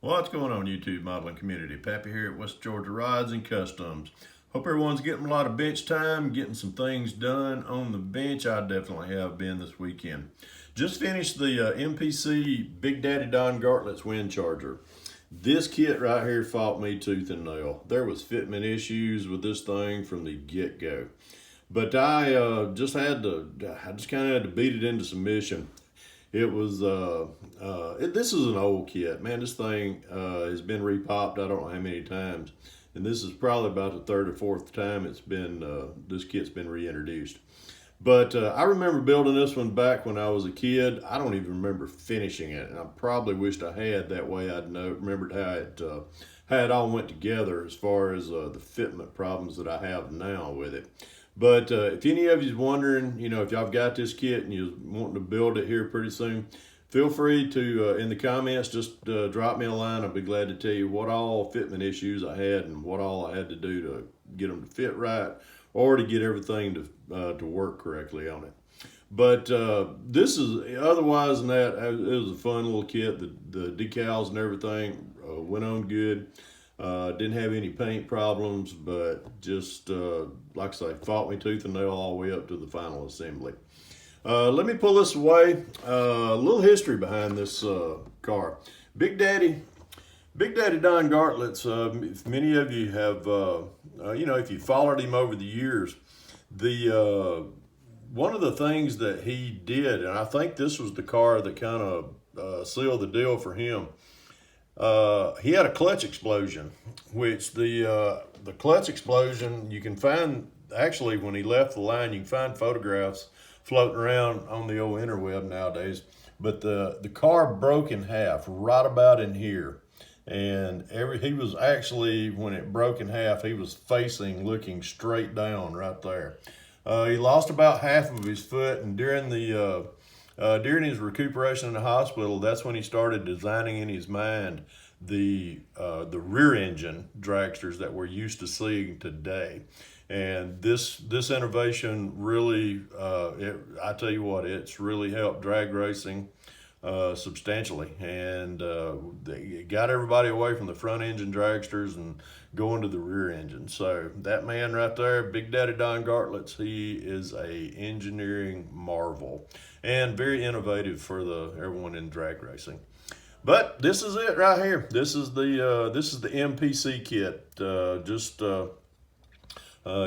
What's going on, YouTube modeling community? Pappy here at West Georgia Rods and Customs. Hope everyone's getting a lot of bench time, getting some things done on the bench. I definitely have been this weekend. Just finished the MPC Big Daddy Don Gartlet's Wynnscharger. This kit right here fought me tooth and nail. There was fitment issues with this thing from the get-go. But I just kind of had to beat it into submission. It was, this is an old kit, man. This thing has been repopped I don't know how many times. And this is probably about the third or fourth time this kit's been reintroduced. But I remember building this one back when I was a kid. I don't even remember finishing it. And I probably wished I had, that way I'd remembered how it all went together as far as the fitment problems that I have now with it. But if any of you's wondering, if y'all got this kit and you're wanting to build it here pretty soon, feel free to, in the comments, just drop me a line. I'll be glad to tell you what all fitment issues I had and what all I had to do to get them to fit right or to get everything to work correctly on it. But this is, otherwise than that, it was a fun little kit. The decals and everything went on good. Didn't have any paint problems, but just, like I say, fought me tooth and nail all the way up to the final assembly. Let me pull this away. A little history behind this car. Big Daddy Don Gartlet's, if many of you have, if you followed him over the years, one of the things that he did, and I think this was the car that kind of sealed the deal for him, he had a clutch explosion, which the clutch explosion, you can find, actually when he left the line, you can find photographs floating around on the old interweb nowadays. But the car broke in half right about in here. And he was actually, when it broke in half, he was looking straight down right there. He lost about half of his foot, and during his recuperation in the hospital, that's when he started designing in his mind the rear engine dragsters that we're used to seeing today. And this innovation really, I tell you what, it's really helped drag racing substantially, and it got everybody away from the front engine dragsters and going to the rear engine. So that man right there, Big Daddy Don Gartlet's, he is a engineering marvel and very innovative for everyone in drag racing. But this is it right here. This is the MPC kit.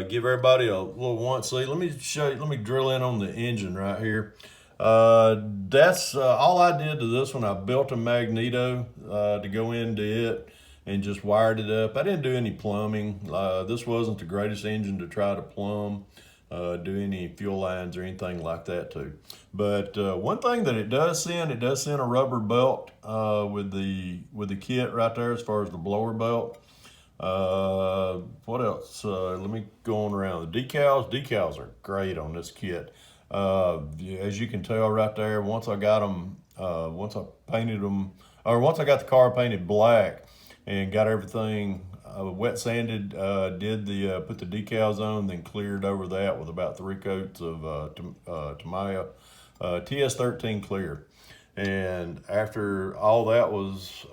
Give everybody a little once see. Let me show you. Let me drill in on the engine right here. That's all I did to this one. I built a magneto to go into it and just wired it up. I didn't do any plumbing. This wasn't the greatest engine to try to plumb, do any fuel lines or anything like that too. But one thing that it does send a rubber belt with the kit right there as far as the blower belt. What else? Let me go on around the decals. Decals are great on this kit. As you can tell right there, once I got them, once I painted them, or once I got the car painted black and got everything wet sanded, put the decals on, then cleared over that with about 3 coats of Tamiya TS13 clear. And after all that was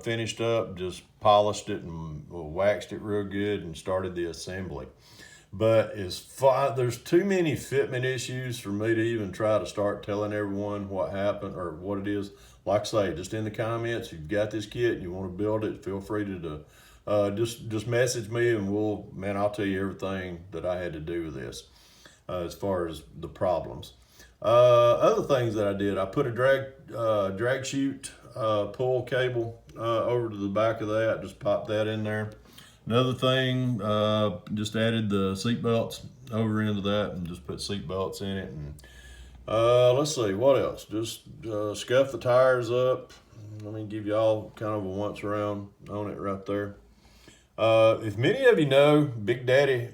finished up, just polished it and waxed it real good and started the assembly. But there's too many fitment issues for me to even try to start telling everyone what happened or what it is. Like I say, just in the comments, you've got this kit and you want to build it, feel free to just message me, and I'll tell you everything that I had to do with this as far as the problems. Other things that I did, I put a drag chute pull cable over to the back of that, just popped that in there. Another thing, just added the seat belts over into that and just put seat belts in it. And let's see, what else? Just scuff the tires up. Let me give you all kind of a once around on it right there. If many of you know, Big Daddy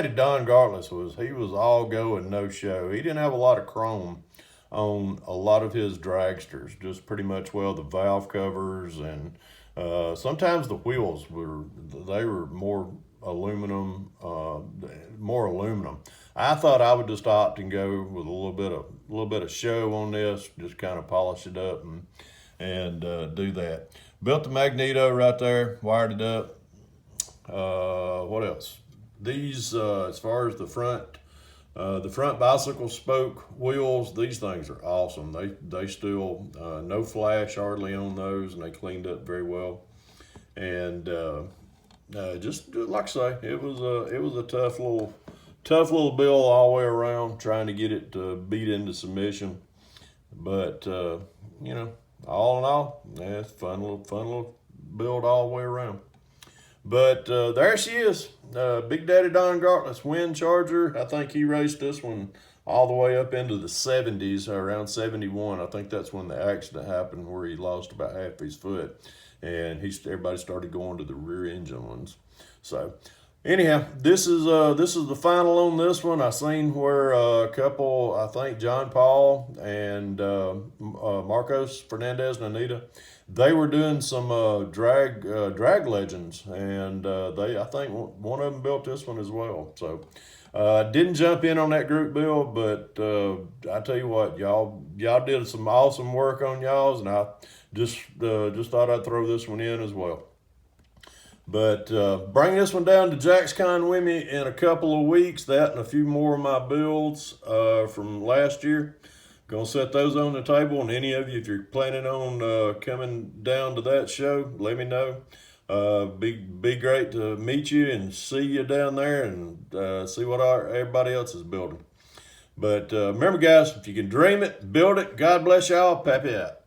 Don Gartlet's was all go and no show. He didn't have a lot of chrome on a lot of his dragsters, just pretty much, the valve covers, and sometimes the wheels were more aluminum. I thought I would just opt and go with a little bit of show on this, just kind of polish it up and do that. Built the magneto right there, wired it up. What else? These, as far as the front bicycle spoke wheels, these things are awesome. They still no flash hardly on those, and they cleaned up very well. And just like I say, it was a tough little build all the way around, trying to get it to beat into submission. But you know, all in all, yeah, it's fun little build all the way around. But there she is, Big Daddy Don Garlit's Wynnscharger. I think he raced this one all the way up into the 70s, around 71. I think that's when the accident happened where he lost about half his foot, and everybody started going to the rear engine ones. So anyhow, this is the final on this one. I seen where a couple, I think John Paul and Marcos Fernandez and Anita, they were doing some drag legends, and I think one of them built this one as well. So didn't jump in on that group build, but I tell you what, y'all did some awesome work on y'all's, and I just thought I'd throw this one in as well. But bring this one down to JacksCon with me in a couple of weeks. That and a few more of my builds from last year. Gonna set those on the table, and any of you, if you're planning on coming down to that show, let me know. Be great to meet you and see you down there, and see what everybody else is building. But remember, guys, if you can dream it, build it. God bless y'all. Pappy out.